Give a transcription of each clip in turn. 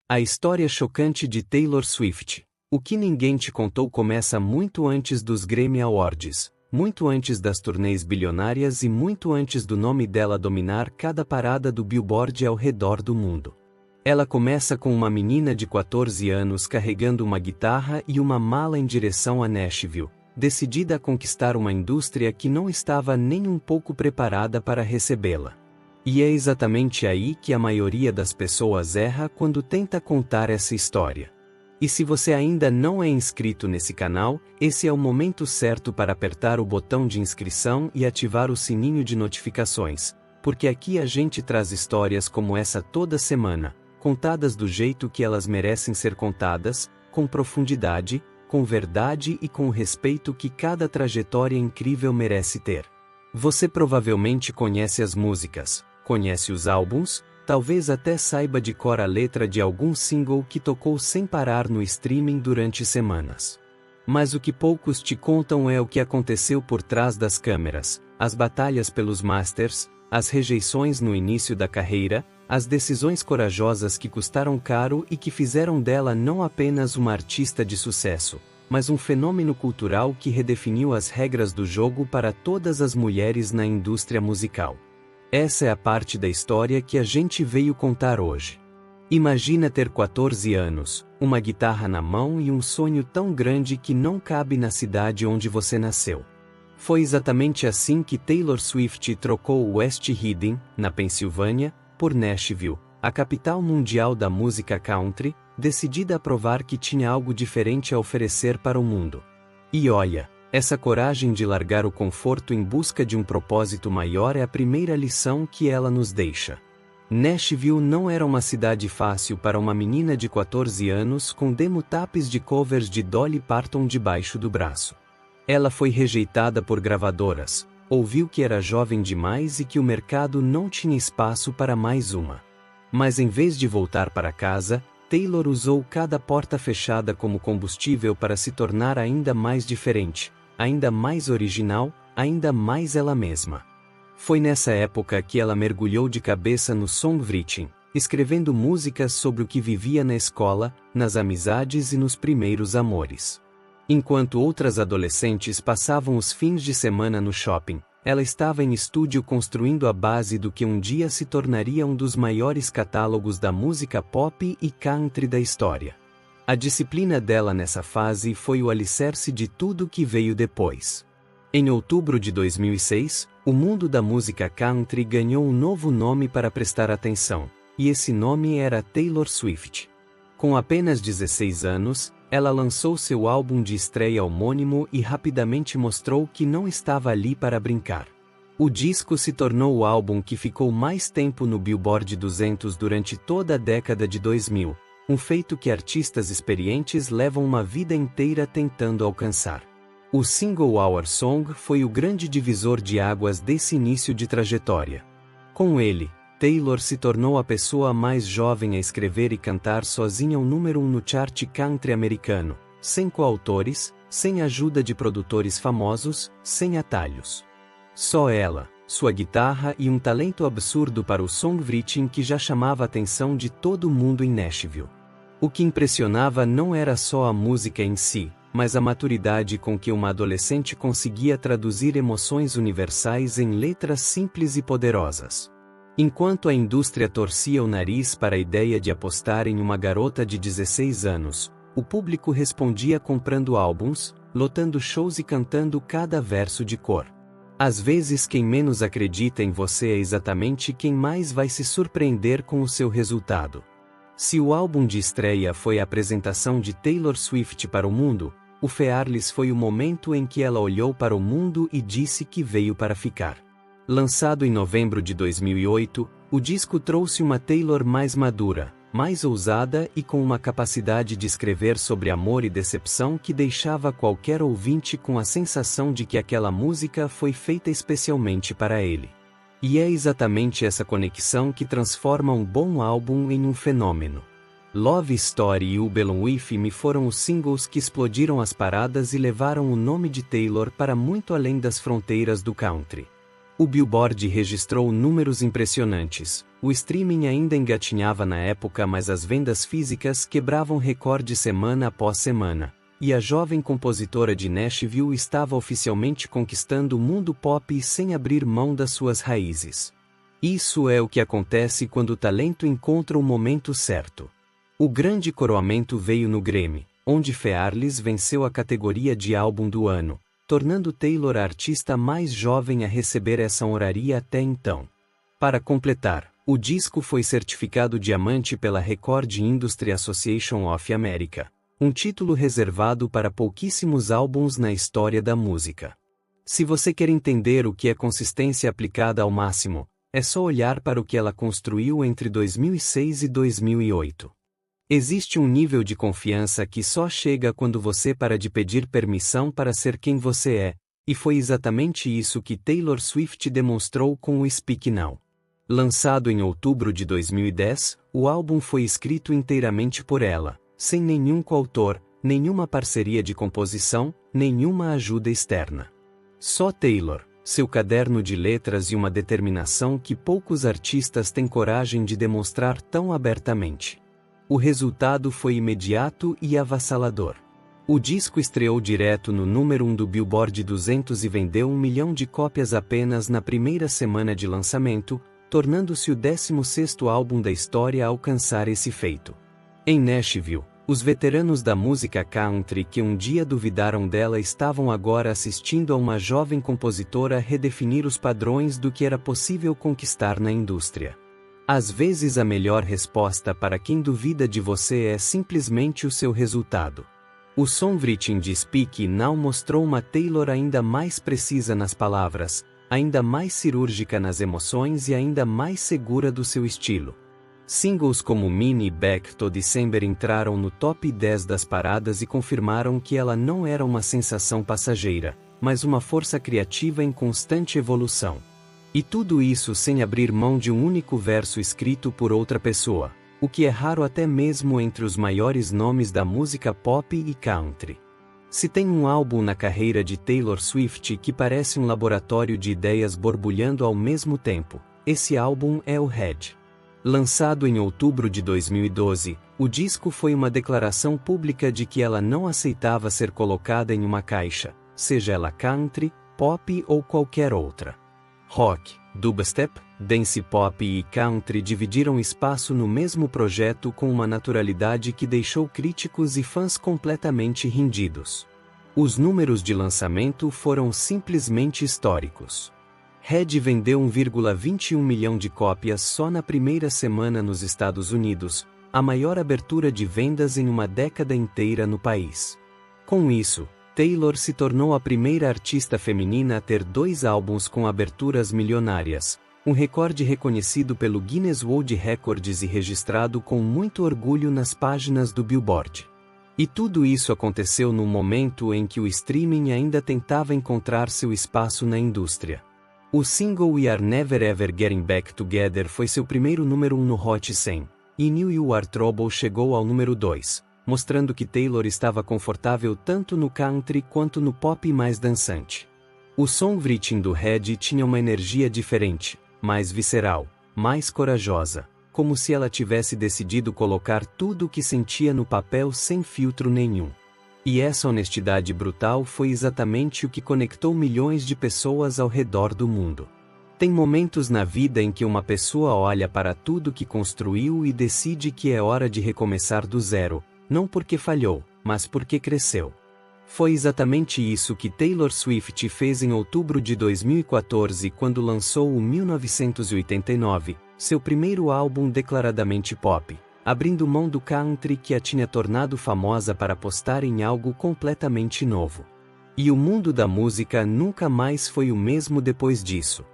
A história chocante de Taylor Swift. O que ninguém te contou começa muito antes dos Grammy Awards, muito antes das turnês bilionárias e muito antes do nome dela dominar cada parada do Billboard ao redor do mundo. Ela começa com uma menina de 14 anos carregando uma guitarra e uma mala em direção a Nashville, decidida a conquistar uma indústria que não estava nem um pouco preparada para recebê-la. E é exatamente aí que a maioria das pessoas erra quando tenta contar essa história. E se você ainda não é inscrito nesse canal, esse é o momento certo para apertar o botão de inscrição e ativar o sininho de notificações, porque aqui a gente traz histórias como essa toda semana, contadas do jeito que elas merecem ser contadas, com profundidade, com verdade e com o respeito que cada trajetória incrível merece ter. Você provavelmente conhece as músicas, conhece os álbuns, talvez até saiba de cor a letra de algum single que tocou sem parar no streaming durante semanas. Mas o que poucos te contam é o que aconteceu por trás das câmeras, as batalhas pelos Masters, as rejeições no início da carreira, as decisões corajosas que custaram caro e que fizeram dela não apenas uma artista de sucesso, mas um fenômeno cultural que redefiniu as regras do jogo para todas as mulheres na indústria musical. Essa é a parte da história que a gente veio contar hoje. Imagina ter 14 anos, uma guitarra na mão e um sonho tão grande que não cabe na cidade onde você nasceu. Foi exatamente assim que Taylor Swift trocou West Riding, na Pensilvânia, por Nashville, a capital mundial da música country, decidida a provar que tinha algo diferente a oferecer para o mundo. E olha, essa coragem de largar o conforto em busca de um propósito maior é a primeira lição que ela nos deixa. Nashville não era uma cidade fácil para uma menina de 14 anos com demo-tapes de covers de Dolly Parton debaixo do braço. Ela foi rejeitada por gravadoras, ouviu que era jovem demais e que o mercado não tinha espaço para mais uma. Mas em vez de voltar para casa, Taylor usou cada porta fechada como combustível para se tornar ainda mais diferente, ainda mais original, ainda mais ela mesma. Foi nessa época que ela mergulhou de cabeça no songwriting, escrevendo músicas sobre o que vivia na escola, nas amizades e nos primeiros amores. Enquanto outras adolescentes passavam os fins de semana no shopping, ela estava em estúdio construindo a base do que um dia se tornaria um dos maiores catálogos da música pop e country da história. A disciplina dela nessa fase foi o alicerce de tudo que veio depois. Em outubro de 2006, o mundo da música country ganhou um novo nome para prestar atenção, e esse nome era Taylor Swift. Com apenas 16 anos, ela lançou seu álbum de estreia homônimo e rapidamente mostrou que não estava ali para brincar. O disco se tornou o álbum que ficou mais tempo no Billboard 200 durante toda a década de 2000, um feito que artistas experientes levam uma vida inteira tentando alcançar. O single Our Song foi o grande divisor de águas desse início de trajetória. Com ele, Taylor se tornou a pessoa mais jovem a escrever e cantar sozinha o número 1 no chart country americano, sem coautores, sem ajuda de produtores famosos, sem atalhos. Só ela, sua guitarra e um talento absurdo para o songwriting que já chamava a atenção de todo mundo em Nashville. O que impressionava não era só a música em si, mas a maturidade com que uma adolescente conseguia traduzir emoções universais em letras simples e poderosas. Enquanto a indústria torcia o nariz para a ideia de apostar em uma garota de 16 anos, o público respondia comprando álbuns, lotando shows e cantando cada verso de cor. Às vezes quem menos acredita em você é exatamente quem mais vai se surpreender com o seu resultado. Se o álbum de estreia foi a apresentação de Taylor Swift para o mundo, o Fearless foi o momento em que ela olhou para o mundo e disse que veio para ficar. Lançado em novembro de 2008, o disco trouxe uma Taylor mais madura, mais ousada e com uma capacidade de escrever sobre amor e decepção que deixava qualquer ouvinte com a sensação de que aquela música foi feita especialmente para ele. E é exatamente essa conexão que transforma um bom álbum em um fenômeno. Love Story e You Belong With Me foram os singles que explodiram as paradas e levaram o nome de Taylor para muito além das fronteiras do country. O Billboard registrou números impressionantes, O streaming ainda engatinhava na época, mas as vendas físicas quebravam recorde semana após semana, e a jovem compositora de Nashville estava oficialmente conquistando o mundo pop sem abrir mão das suas raízes. Isso é o que acontece quando o talento encontra o momento certo. O grande coroamento veio no Grammy, onde Fearless venceu a categoria de álbum do ano, tornando Taylor a artista mais jovem a receber essa honraria até então. Para completar, o disco foi certificado diamante pela Record Industry Association of America, um título reservado para pouquíssimos álbuns na história da música. Se você quer entender o que é consistência aplicada ao máximo, é só olhar para o que ela construiu entre 2006 e 2008. Existe um nível de confiança que só chega quando você para de pedir permissão para ser quem você é, e foi exatamente isso que Taylor Swift demonstrou com o Speak Now. Lançado em outubro de 2010, o álbum foi escrito inteiramente por ela, sem nenhum coautor, nenhuma parceria de composição, nenhuma ajuda externa. Só Taylor, seu caderno de letras e uma determinação que poucos artistas têm coragem de demonstrar tão abertamente. O resultado foi imediato e avassalador. O disco estreou direto no número 1 do Billboard 200 e vendeu 1 milhão de cópias apenas na primeira semana de lançamento, tornando-se o 16º álbum da história a alcançar esse feito. Em Nashville, os veteranos da música country que um dia duvidaram dela estavam agora assistindo a uma jovem compositora redefinir os padrões do que era possível conquistar na indústria. Às vezes a melhor resposta para quem duvida de você é simplesmente o seu resultado. O songwriting de Speak Now mostrou uma Taylor ainda mais precisa nas palavras, ainda mais cirúrgica nas emoções e ainda mais segura do seu estilo. Singles como Minnie e Back to December entraram no top 10 das paradas e confirmaram que ela não era uma sensação passageira, mas uma força criativa em constante evolução. E tudo isso sem abrir mão de um único verso escrito por outra pessoa, o que é raro até mesmo entre os maiores nomes da música pop e country. Se tem um álbum na carreira de Taylor Swift que parece um laboratório de ideias borbulhando ao mesmo tempo, esse álbum é o Red. Lançado em outubro de 2012, o disco foi uma declaração pública de que ela não aceitava ser colocada em uma caixa, seja ela country, pop ou qualquer outra. Rock, dubstep, dance pop e country dividiram espaço no mesmo projeto com uma naturalidade que deixou críticos e fãs completamente rendidos. Os números de lançamento foram simplesmente históricos. Red vendeu 1,21 milhão de cópias só na primeira semana nos Estados Unidos, a maior abertura de vendas em uma década inteira no país. Com isso, Taylor se tornou a primeira artista feminina a ter 2 álbuns com aberturas milionárias, um recorde reconhecido pelo Guinness World Records e registrado com muito orgulho nas páginas do Billboard. E tudo isso aconteceu num momento em que o streaming ainda tentava encontrar seu espaço na indústria. O single We Are Never Ever Getting Back Together foi seu primeiro número 1 no Hot 100, e New You Are Trouble chegou ao número 2, mostrando que Taylor estava confortável tanto no country quanto no pop mais dançante. O songwriting do Red tinha uma energia diferente, mais visceral, mais corajosa, como se ela tivesse decidido colocar tudo o que sentia no papel sem filtro nenhum. E essa honestidade brutal foi exatamente o que conectou milhões de pessoas ao redor do mundo. Tem momentos na vida em que uma pessoa olha para tudo que construiu e decide que é hora de recomeçar do zero, não porque falhou, mas porque cresceu. Foi exatamente isso que Taylor Swift fez em outubro de 2014 quando lançou o 1989, seu primeiro álbum declaradamente pop, abrindo mão do country que a tinha tornado famosa para apostar em algo completamente novo. E o mundo da música nunca mais foi o mesmo depois disso.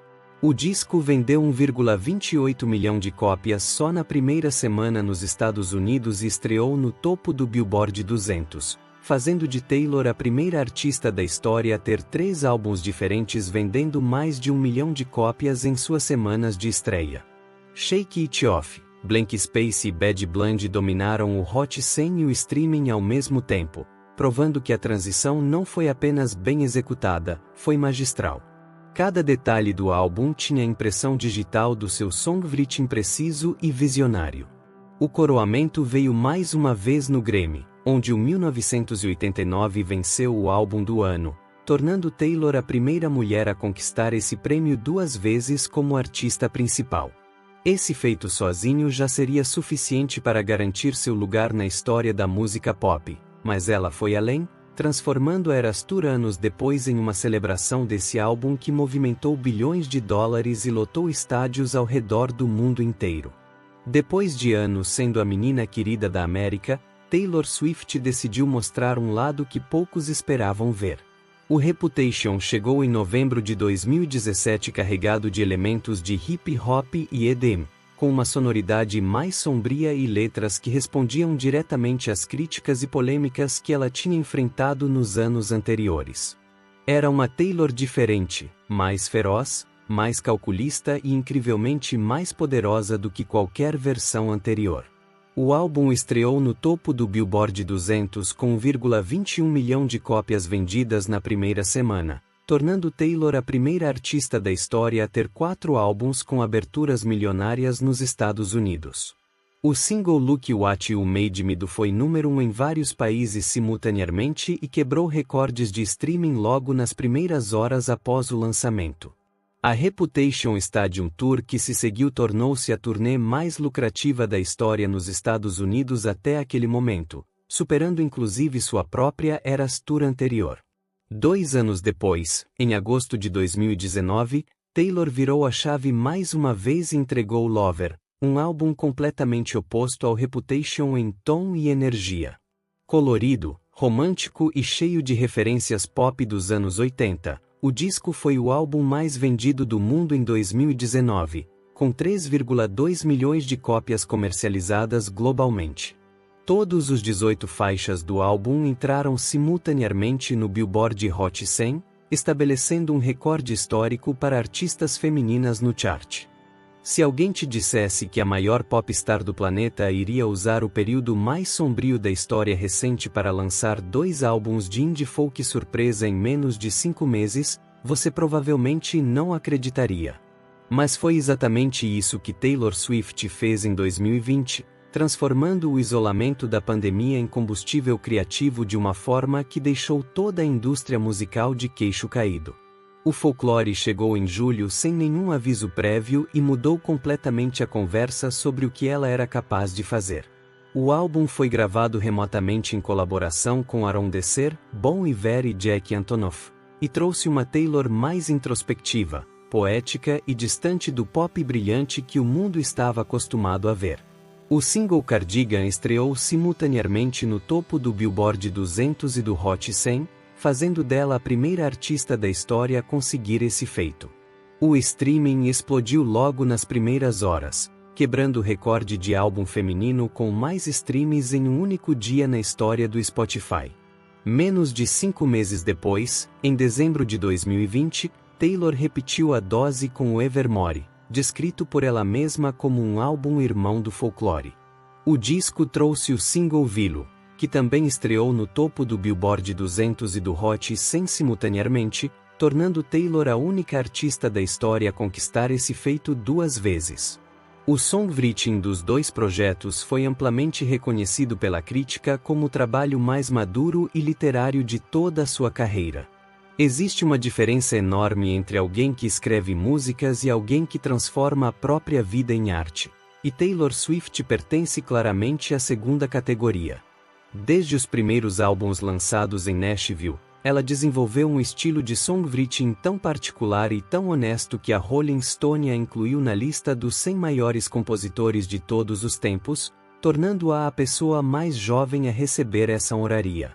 O disco vendeu 1,28 milhão de cópias só na primeira semana nos Estados Unidos e estreou no topo do Billboard 200, fazendo de Taylor a primeira artista da história a ter 3 álbuns diferentes vendendo mais de 1 milhão de cópias em suas semanas de estreia. Shake It Off, Blank Space e Bad Blood dominaram o Hot 100 e o streaming ao mesmo tempo, provando que a transição não foi apenas bem executada, foi magistral. Cada detalhe do álbum tinha a impressão digital do seu songwriting preciso e visionário. O coroamento veio mais uma vez no Grammy, onde o 1989 venceu o álbum do ano, tornando Taylor a primeira mulher a conquistar esse prêmio 2 vezes como artista principal. Esse feito sozinho já seria suficiente para garantir seu lugar na história da música pop, mas ela foi além, transformando a Eras Tour anos depois em uma celebração desse álbum que movimentou bilhões de dólares e lotou estádios ao redor do mundo inteiro. Depois de anos sendo a menina querida da América, Taylor Swift decidiu mostrar um lado que poucos esperavam ver. O Reputation chegou em novembro de 2017 carregado de elementos de hip hop e EDM, com uma sonoridade mais sombria e letras que respondiam diretamente às críticas e polêmicas que ela tinha enfrentado nos anos anteriores. Era uma Taylor diferente, mais feroz, mais calculista e incrivelmente mais poderosa do que qualquer versão anterior. O álbum estreou no topo do Billboard 200 com 1,21 milhão de cópias vendidas na primeira semana, tornando Taylor a primeira artista da história a ter 4 álbuns com aberturas milionárias nos Estados Unidos. O single Look What You Made Me Do foi número 1 em vários países simultaneamente e quebrou recordes de streaming logo nas primeiras horas após o lançamento. A Reputation Stadium Tour que se seguiu tornou-se a turnê mais lucrativa da história nos Estados Unidos até aquele momento, superando inclusive sua própria Eras Tour anterior. 2 anos depois, em agosto de 2019, Taylor virou a chave mais uma vez e entregou Lover, um álbum completamente oposto ao Reputation em tom e energia. Colorido, romântico e cheio de referências pop dos anos 80, o disco foi o álbum mais vendido do mundo em 2019, com 3,2 milhões de cópias comercializadas globalmente. Todos os 18 faixas do álbum entraram simultaneamente no Billboard Hot 100, estabelecendo um recorde histórico para artistas femininas no chart. Se alguém te dissesse que a maior popstar do planeta iria usar o período mais sombrio da história recente para lançar 2 álbuns de indie folk surpresa em menos de 5 meses, você provavelmente não acreditaria. Mas foi exatamente isso que Taylor Swift fez em 2020, transformando o isolamento da pandemia em combustível criativo de uma forma que deixou toda a indústria musical de queixo caído. O folclore chegou em julho sem nenhum aviso prévio e mudou completamente a conversa sobre o que ela era capaz de fazer. O álbum foi gravado remotamente em colaboração com Aaron Desser, Bon Iver e Jack Antonoff, e trouxe uma Taylor mais introspectiva, poética e distante do pop brilhante que o mundo estava acostumado a ver. O single Cardigan estreou simultaneamente no topo do Billboard 200 e do Hot 100, fazendo dela a primeira artista da história a conseguir esse feito. O streaming explodiu logo nas primeiras horas, quebrando o recorde de álbum feminino com mais streams em um único dia na história do Spotify. Menos de 5 meses depois, em dezembro de 2020, Taylor repetiu a dose com o Evermore, descrito por ela mesma como um álbum irmão do folclore. O disco trouxe o single Vilo, que também estreou no topo do Billboard 200 e do Hot 100 simultaneamente, tornando Taylor a única artista da história a conquistar esse feito 2 vezes. O songwriting dos 2 projetos foi amplamente reconhecido pela crítica como o trabalho mais maduro e literário de toda a sua carreira. Existe uma diferença enorme entre alguém que escreve músicas e alguém que transforma a própria vida em arte, e Taylor Swift pertence claramente à segunda categoria. Desde os primeiros álbuns lançados em Nashville, ela desenvolveu um estilo de songwriting tão particular e tão honesto que a Rolling Stone a incluiu na lista dos 100 maiores compositores de todos os tempos, tornando-a a pessoa mais jovem a receber essa honraria.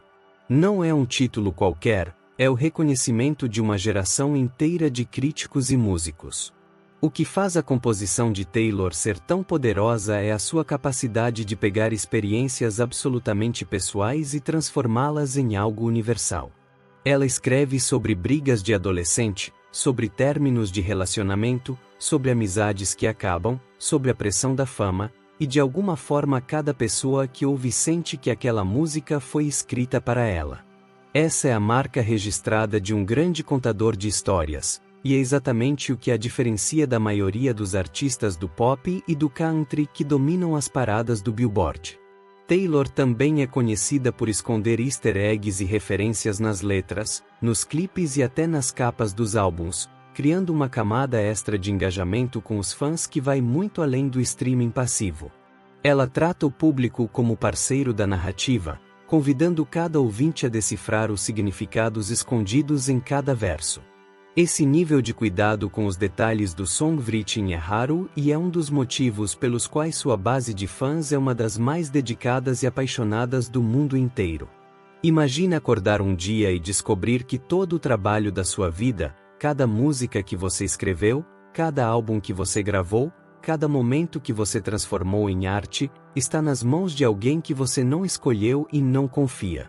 Não é um título qualquer, é o reconhecimento de uma geração inteira de críticos e músicos. O que faz a composição de Taylor ser tão poderosa é a sua capacidade de pegar experiências absolutamente pessoais e transformá-las em algo universal. Ela escreve sobre brigas de adolescente, sobre términos de relacionamento, sobre amizades que acabam, sobre a pressão da fama, e de alguma forma cada pessoa que ouve sente que aquela música foi escrita para ela. Essa é a marca registrada de um grande contador de histórias, E é exatamente o que a diferencia da maioria dos artistas do pop e do country que dominam as paradas do Billboard. Taylor também é conhecida por esconder easter eggs e referências nas letras, nos clipes e até nas capas dos álbuns, criando uma camada extra de engajamento com os fãs que vai muito além do streaming passivo. Ela trata o público como parceiro da narrativa, convidando cada ouvinte a decifrar os significados escondidos em cada verso. Esse nível de cuidado com os detalhes do songwriting é raro e é um dos motivos pelos quais sua base de fãs é uma das mais dedicadas e apaixonadas do mundo inteiro. Imagine acordar um dia e descobrir que todo o trabalho da sua vida, cada música que você escreveu, cada álbum que você gravou, cada momento que você transformou em arte, está nas mãos de alguém que você não escolheu e não confia.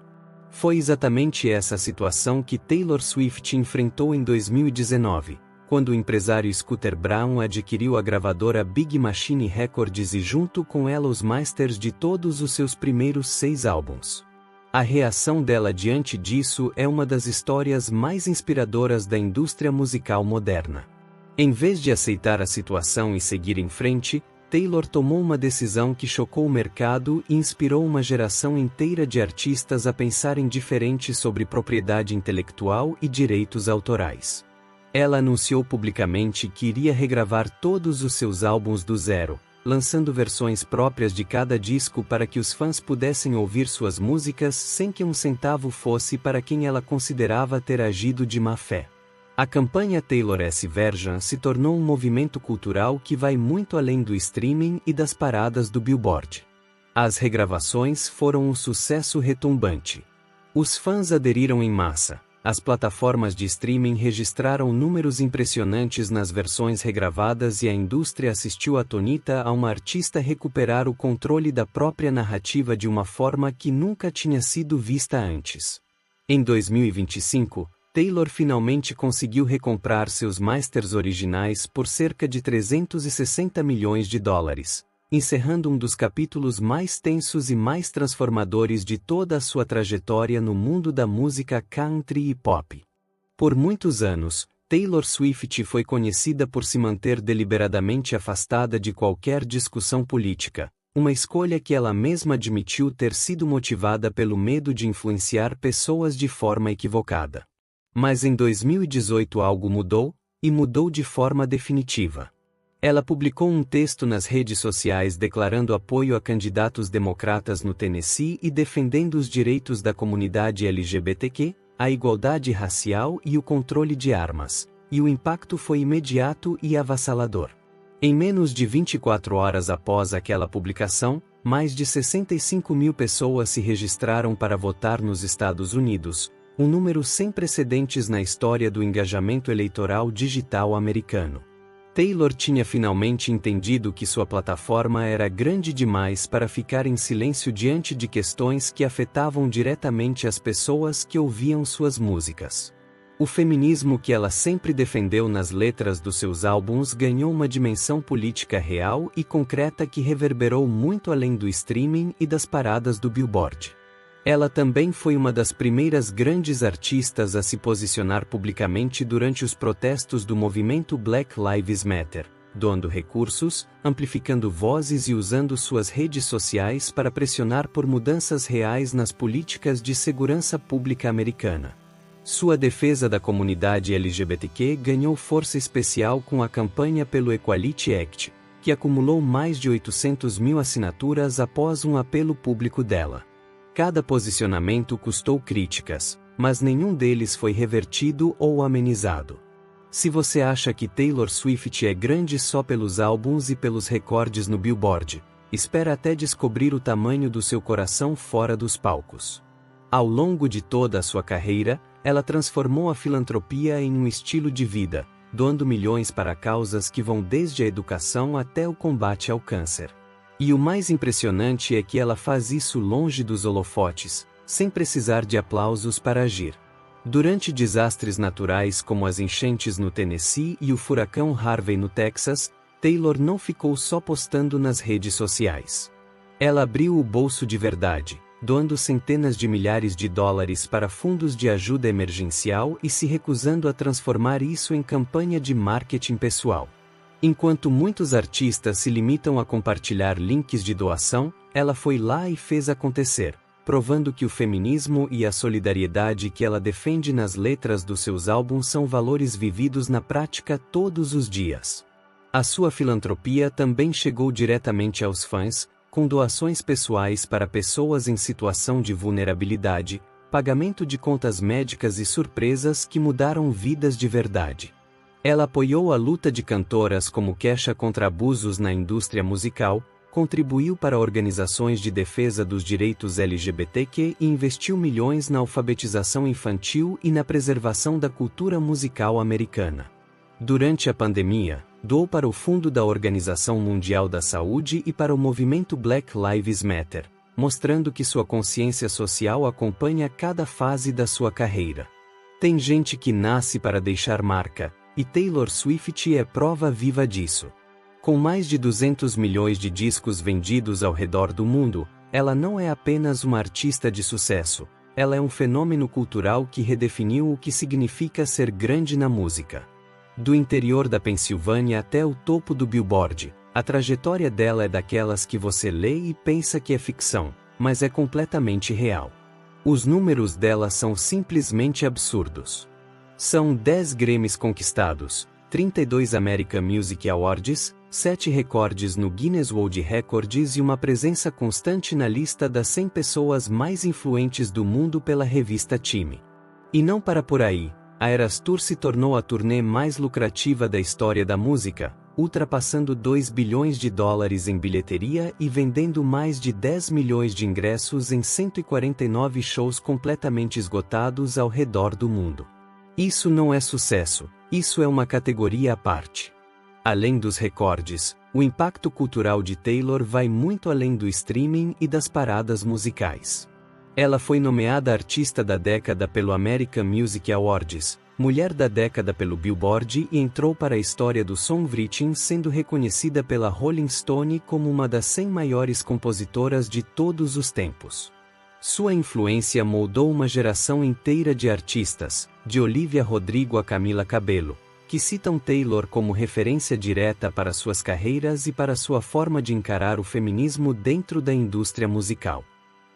Foi exatamente essa situação que Taylor Swift enfrentou em 2019, quando o empresário Scooter Braun adquiriu a gravadora Big Machine Records e junto com ela os masters de todos os seus primeiros 6 álbuns. A reação dela diante disso é uma das histórias mais inspiradoras da indústria musical moderna. Em vez de aceitar a situação e seguir em frente, Taylor tomou uma decisão que chocou o mercado e inspirou uma geração inteira de artistas a pensarem diferente sobre propriedade intelectual e direitos autorais. Ela anunciou publicamente que iria regravar todos os seus álbuns do zero, lançando versões próprias de cada disco para que os fãs pudessem ouvir suas músicas sem que um centavo fosse para quem ela considerava ter agido de má fé. A campanha Taylor S Version se tornou um movimento cultural que vai muito além do streaming e das paradas do Billboard. As regravações foram um sucesso retumbante. Os fãs aderiram em massa. As plataformas de streaming registraram números impressionantes nas versões regravadas e a indústria assistiu atônita a uma artista recuperar o controle da própria narrativa de uma forma que nunca tinha sido vista antes. Em 2025, Taylor finalmente conseguiu recomprar seus masters originais por cerca de 360 milhões de dólares, encerrando um dos capítulos mais tensos e mais transformadores de toda a sua trajetória no mundo da música country e pop. Por muitos anos, Taylor Swift foi conhecida por se manter deliberadamente afastada de qualquer discussão política, uma escolha que ela mesma admitiu ter sido motivada pelo medo de influenciar pessoas de forma equivocada. Mas em 2018 algo mudou, e mudou de forma definitiva. Ela publicou um texto nas redes sociais declarando apoio a candidatos democratas no Tennessee e defendendo os direitos da comunidade LGBTQ, a igualdade racial e o controle de armas, e o impacto foi imediato e avassalador. Em menos de 24 horas após aquela publicação, mais de 65 mil pessoas se registraram para votar nos Estados Unidos, um número sem precedentes na história do engajamento eleitoral digital americano. Taylor tinha finalmente entendido que sua plataforma era grande demais para ficar em silêncio diante de questões que afetavam diretamente as pessoas que ouviam suas músicas. O feminismo que ela sempre defendeu nas letras dos seus álbuns ganhou uma dimensão política real e concreta que reverberou muito além do streaming e das paradas do Billboard. Ela também foi uma das primeiras grandes artistas a se posicionar publicamente durante os protestos do movimento Black Lives Matter, doando recursos, amplificando vozes e usando suas redes sociais para pressionar por mudanças reais nas políticas de segurança pública americana. Sua defesa da comunidade LGBTQ ganhou força especial com a campanha pelo Equality Act, que acumulou mais de 800 mil assinaturas após um apelo público dela. Cada posicionamento custou críticas, mas nenhum deles foi revertido ou amenizado. Se você acha que Taylor Swift é grande só pelos álbuns e pelos recordes no Billboard, espera até descobrir o tamanho do seu coração fora dos palcos. Ao longo de toda a sua carreira, ela transformou a filantropia em um estilo de vida, doando milhões para causas que vão desde a educação até o combate ao câncer. E o mais impressionante é que ela faz isso longe dos holofotes, sem precisar de aplausos para agir. Durante desastres naturais como as enchentes no Tennessee e o furacão Harvey no Texas, Taylor não ficou só postando nas redes sociais. Ela abriu o bolso de verdade, doando centenas de milhares de dólares para fundos de ajuda emergencial e se recusando a transformar isso em campanha de marketing pessoal. Enquanto muitos artistas se limitam a compartilhar links de doação, ela foi lá e fez acontecer, provando que o feminismo e a solidariedade que ela defende nas letras dos seus álbuns são valores vividos na prática todos os dias. A sua filantropia também chegou diretamente aos fãs, com doações pessoais para pessoas em situação de vulnerabilidade, pagamento de contas médicas e surpresas que mudaram vidas de verdade. Ela apoiou a luta de cantoras como Kesha contra abusos na indústria musical, contribuiu para organizações de defesa dos direitos LGBTQ e investiu milhões na alfabetização infantil e na preservação da cultura musical americana. Durante a pandemia, doou para o Fundo da Organização Mundial da Saúde e para o movimento Black Lives Matter, mostrando que sua consciência social acompanha cada fase da sua carreira. Tem gente que nasce para deixar marca, e Taylor Swift é prova viva disso. Com mais de 200 milhões de discos vendidos ao redor do mundo, ela não é apenas uma artista de sucesso, ela é um fenômeno cultural que redefiniu o que significa ser grande na música. Do interior da Pensilvânia até o topo do Billboard, a trajetória dela é daquelas que você lê e pensa que é ficção, mas é completamente real. Os números dela são simplesmente absurdos. São 10 Grammys conquistados, 32 American Music Awards, 7 recordes no Guinness World Records e uma presença constante na lista das 100 pessoas mais influentes do mundo pela revista Time. E não para por aí. A Eras Tour se tornou a turnê mais lucrativa da história da música, ultrapassando 2 bilhões de dólares em bilheteria e vendendo mais de 10 milhões de ingressos em 149 shows completamente esgotados ao redor do mundo. Isso não é sucesso, isso é uma categoria à parte. Além dos recordes, o impacto cultural de Taylor vai muito além do streaming e das paradas musicais. Ela foi nomeada Artista da Década pelo American Music Awards, Mulher da Década pelo Billboard e entrou para a história do songwriting sendo reconhecida pela Rolling Stone como uma das 100 maiores compositoras de todos os tempos. Sua influência moldou uma geração inteira de artistas, de Olivia Rodrigo a Camila Cabello, que citam Taylor como referência direta para suas carreiras e para sua forma de encarar o feminismo dentro da indústria musical.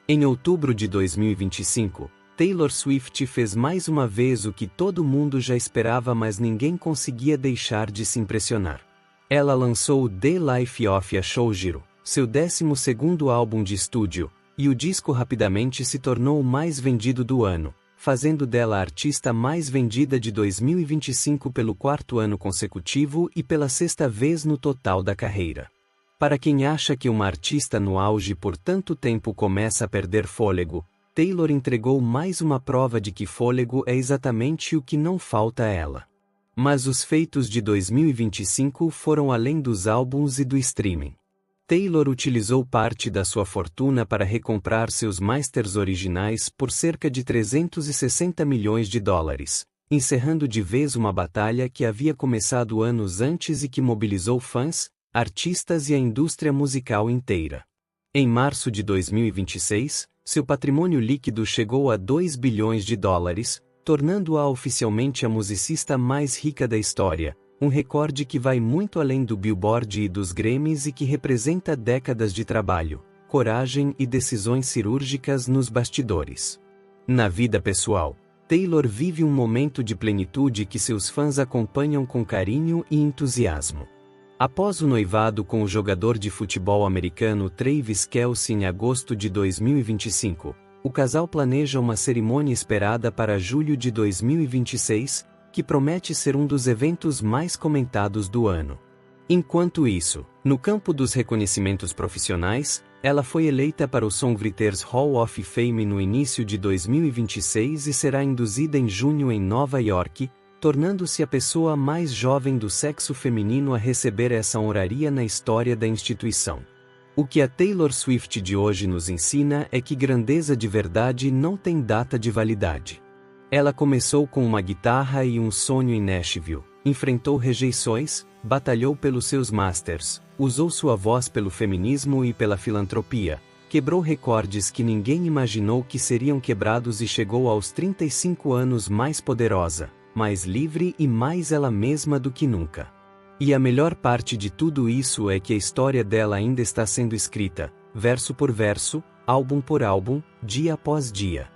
Em outubro de 2025, Taylor Swift fez mais uma vez o que todo mundo já esperava, mas ninguém conseguia deixar de se impressionar. Ela lançou The Life of a Showgirl, seu 12º álbum de estúdio, e o disco rapidamente se tornou o mais vendido do ano, fazendo dela a artista mais vendida de 2025 pelo 4º ano consecutivo e pela 6ª vez no total da carreira. Para quem acha que uma artista no auge por tanto tempo começa a perder fôlego, Taylor entregou mais uma prova de que fôlego é exatamente o que não falta a ela. Mas os feitos de 2025 foram além dos álbuns e do streaming. Taylor utilizou parte da sua fortuna para recomprar seus masters originais por cerca de 360 milhões de dólares, encerrando de vez uma batalha que havia começado anos antes e que mobilizou fãs, artistas e a indústria musical inteira. Em março de 2026, seu patrimônio líquido chegou a 2 bilhões de dólares, tornando-a oficialmente a musicista mais rica da história, um recorde que vai muito além do Billboard e dos Grammys e que representa décadas de trabalho, coragem e decisões cirúrgicas nos bastidores. Na vida pessoal, Taylor vive um momento de plenitude que seus fãs acompanham com carinho e entusiasmo. Após o noivado com o jogador de futebol americano Travis Kelce em agosto de 2025, o casal planeja uma cerimônia esperada para julho de 2026, que promete ser um dos eventos mais comentados do ano. Enquanto isso, no campo dos reconhecimentos profissionais, ela foi eleita para o Songwriters Hall of Fame no início de 2026 e será induzida em junho em Nova York, tornando-se a pessoa mais jovem do sexo feminino a receber essa honraria na história da instituição. O que a Taylor Swift de hoje nos ensina é que grandeza de verdade não tem data de validade. Ela começou com uma guitarra e um sonho em Nashville, enfrentou rejeições, batalhou pelos seus masters, usou sua voz pelo feminismo e pela filantropia, Quebrou recordes que ninguém imaginou que seriam quebrados e chegou aos 35 anos mais poderosa, mais livre e mais ela mesma do que nunca. E a melhor parte de tudo isso é que a história dela ainda está sendo escrita, verso por verso, álbum por álbum, dia após dia.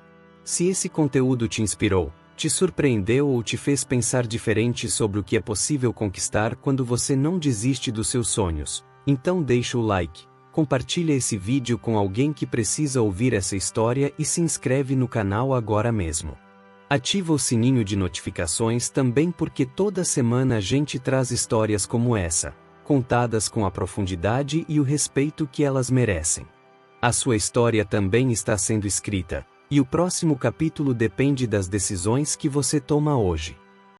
Se esse conteúdo te inspirou, te surpreendeu ou te fez pensar diferente sobre o que é possível conquistar quando você não desiste dos seus sonhos, então deixa o like, compartilha esse vídeo com alguém que precisa ouvir essa história e se inscreve no canal agora mesmo. Ativa o sininho de notificações também porque toda semana a gente traz histórias como essa, contadas com a profundidade e o respeito que elas merecem. A sua história também está sendo escrita, e o próximo capítulo depende das decisões que você toma hoje.